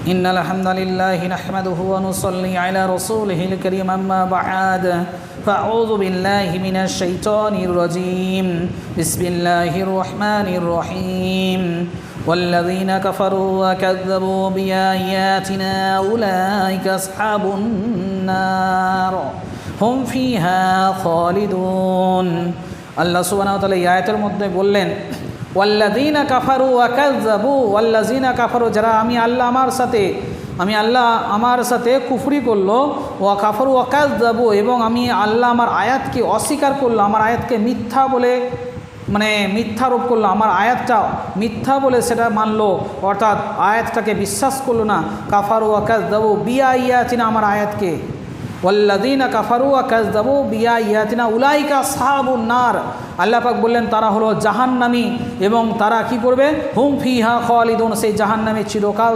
إن الحمد لله نحمده ونصلي على رسوله الكريم أما بعد فأعوذ بالله من الشيطان الرجيم بسم الله الرحمن الرحيم والذين كفروا وكذبوا بآياتنا أولئك أصحاب النار هم فيها خالدون আল্লাহ সুবহানাহু ওয়া তাআলা এই আয়াতের মধ্যে বললেন ওয়াল্লাযীনা কাফারু ওয়া কাযযাবু ওয়াল্লাযীনা কাফারু যারা আমি আল্লাহ আমার সাথে কুফরি করলো ওয়া কাফারু ওয়া কাযযাবু এবং আমি আল্লাহ আমার আয়াতকে অস্বীকার করলো আমার আয়াতকে মিথ্যা বলে মিথ্যারোপ করলো আমার আয়াতটা মিথ্যা বলে সেটা মানলো অর্থাৎ আয়াতটাকে বিশ্বাস করলো না কাফারু ওয়া কাযযাবু বিআয়াতিনা আমার আয়াতকে ওয়াল্লাযীনা কাফারু ওয়া কাযযাবু বিআয়াতিনা উলাইকা আসহাবুন নার আল্লাহ পাক বললেন তারা হলো জাহান্নামী এবং তারা কি করবে হুম ফিহা খালিদুন সেই জাহান্নামে চিরকাল